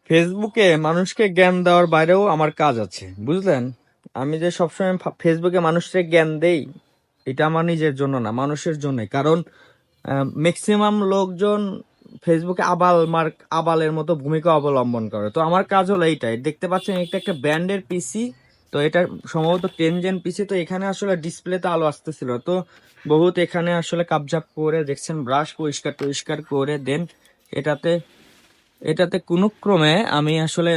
ফেসবুকে মানুষকে জ্ঞান দেওয়ার বাইরেও আমার কাজ আছে, বুঝলেন? আমি যে সবসময় ফেসবুকে মানুষকে জ্ঞান দেই, এটা আমার নিজের জন্য না, মানুষের জন্যই। কারণ ম্যাক্সিমাম লোকজন ফেসবুকে আবালের মতো ভূমিকা অবলম্বন করে। তো আমার কাজ হলো এইটাই। দেখতে পাচ্ছেন এটা একটা ব্র্যান্ডের পিসি। তো এটা সম্ভবত 10 জেন পিসি। তো এখানে আসলে ডিসপ্লেতে আলো আসতেছিল, তো বহুত এখানে আসলে কাবজাব করে দেখছেন, ব্রাশ পরিষ্কার পরিষ্কার করে দেন এটাতে এটাতে কোনো ক্রমে আমি আসলে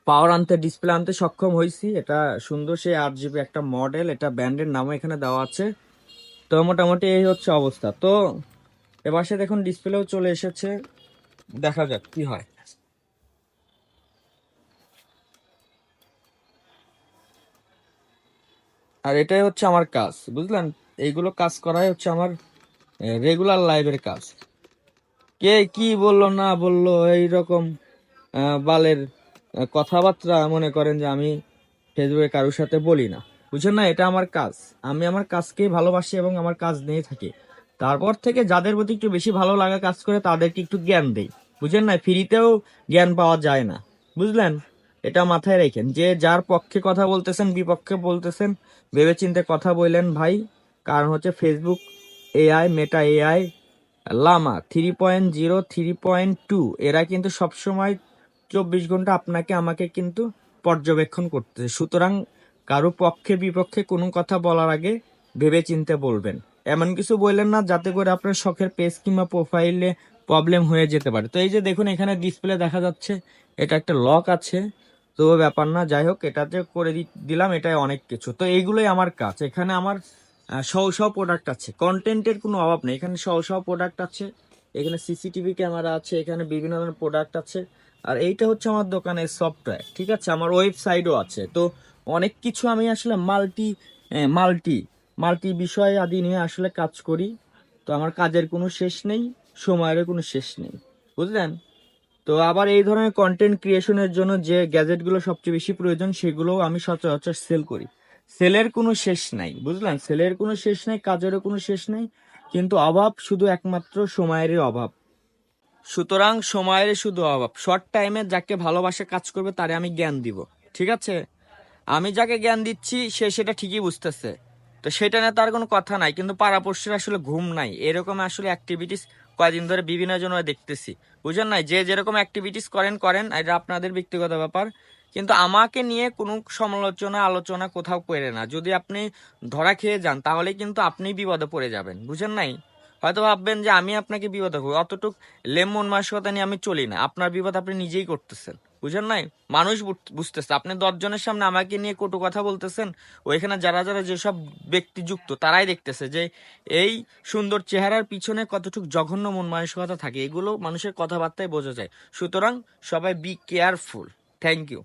পাওয়ার আনতে, ডিসপ্লে আনতে সক্ষম হয়েছি। এটা সুন্দর সেই 8 জিবি একটা মডেল, এটা ব্র্যান্ডের নামও এখানে দেওয়া আছে। তো মোটামুটি এই হচ্ছে অবস্থা। তো এবার সে দেখুন ডিসপ্লেও চলে এসেছে, দেখা যাক কি হয়। আর এটাই হচ্ছে আমার কাজ, বুঝলেন? এইগুলো কাজ করাই হচ্ছে আমার রেগুলার লাইফের কাজ। কে কি বললো না বললো এইরকম বালের কথাবার্তা মনে করেন যে আমি ফেসবুকে কারোর সাথে বলি না, বুঝছেন না? এটা আমার কাজ। আমি আমার কাজকে ভালোবাসি এবং আমার কাজ নিয়ে থাকি। তারপর থেকে যাদের প্রতি একটু বেশি ভালো লাগা কাজ করে তাদেরকে একটু জ্ঞান দেই, বুঝেন না? ফ্রিতেও জ্ঞান পাওয়া যায় না, বুঝলেন? এটা মাথায় রাখেন, যে যার পক্ষে কথা বলতেছেন বিপক্ষে বলতেছেন ভেবেচিন্তে কথা বললেন ভাই। কারণ হচ্ছে Facebook AI, Meta AI, Lama 3.0, 3.2 এরা কিন্তু সবসময় 24 ঘন্টা আপনাকে আমাকে কিন্তু পর্যবেক্ষণ করতেছে। সুতরাং কারো পক্ষে বিপক্ষে কোনো কথা বলার আগে ভেবে চিন্তে বলবেন। এমন কিছু বললেন না যাতে করে আপনার শখের পেজ কিংবা প্রোফাইলে প্রবলেম হয়ে যেতে পারে। তো এই যে দেখুন এখানে ডিসপ্লে দেখা যাচ্ছে, এটা একটা লক আছে। তো ব্যাপার না, যাই হোক, এটাতে করে দিলাম, এটাই অনেক কিছু। তো এইগুলোই আমার কাজ। এখানে আমার শহ প্রোডাক্ট আছে, কন্টেন্টের কোনো অভাব নেই। এখানে শহ প্রোডাক্ট আছে, এখানে সিসিটিভি ক্যামেরা আছে, এখানে বিভিন্ন ধরনের প্রোডাক্ট আছে। আর এইটা হচ্ছে আমার দোকানের সফটওয়্যার, ঠিক আছে? আমার ওয়েবসাইটও আছে। তো অনেক কিছু আমি আসলে মাল্টি মাল্টি বিষয় আদি নিয়ে আসলে কাজ করি। তো আমার কাজের কোনো শেষ নেই, সময়েরও কোনো শেষ নেই, বুঝলেন? তো আবার এই ধরনের কন্টেন্ট ক্রিয়েশনের জন্য যে গ্যাজেটগুলো সবচেয়ে বেশি প্রয়োজন সেগুলোও আমি সচরাচর সেল করি। সেলের কোনো শেষ নাই, বুঝলেন? সেলের কোনো শেষ নাই, কাজেরও কোনো শেষ নাই। কিন্তু অভাব শুধু একমাত্র সময়েরই অভাব। সুতরাং সময়ের শুধু অভাব। শর্ট টাইমে যাকে ভালোবাসে কাজ করবে তারে আমি জ্ঞান দিব, ঠিক আছে? আমি যাকে জ্ঞান দিচ্ছি সে সেটা ঠিকই বুঝতেছে, তো সেটা নিয়ে তার কোনো কথা নাই। কিন্তু পাড়াপড়শির আসলে ঘুম নাই, এরকম আসলে অ্যাক্টিভিটিস কয়দিন ধরে বিভিন্ন জন দেখতেছি, বুঝেন নাই? যে যেরকম অ্যাক্টিভিটিস করেন করেন, এটা আপনাদের ব্যক্তিগত ব্যাপার। কিন্তু আমাকে নিয়ে কোনো সমালোচনা আলোচনা কোথাও করে না। যদি আপনি ধরা খেয়ে যান তাহলে কিন্তু আপনি বিপদে পড়ে যাবেন, বুঝেন নাই? হয়তো ভাববেন যে আমি আপনাকে বিপদে করবো, অতটুক লেমন মানসিকতা নিয়ে আমি চলি না। আপনার বিপদ আপনি নিজেই করতেছেন, বুঝেন নাই? মানুষ বুঝতেছে আপনি 10 জনের সামনে আমাকে নিয়ে কটু কথা বলতেছেন, ওইখানে যারা যারা যেসব ব্যক্তি যুক্ত তারাই দেখতেছে যে এই সুন্দর চেহারার পিছনে কতটুকু জঘন্য মন মানসিকতা থাকে। এগুলো মানুষের কথাবার্তায় বোঝা যায়। সুতরাং সবাই বি কেয়ারফুল। Thank you.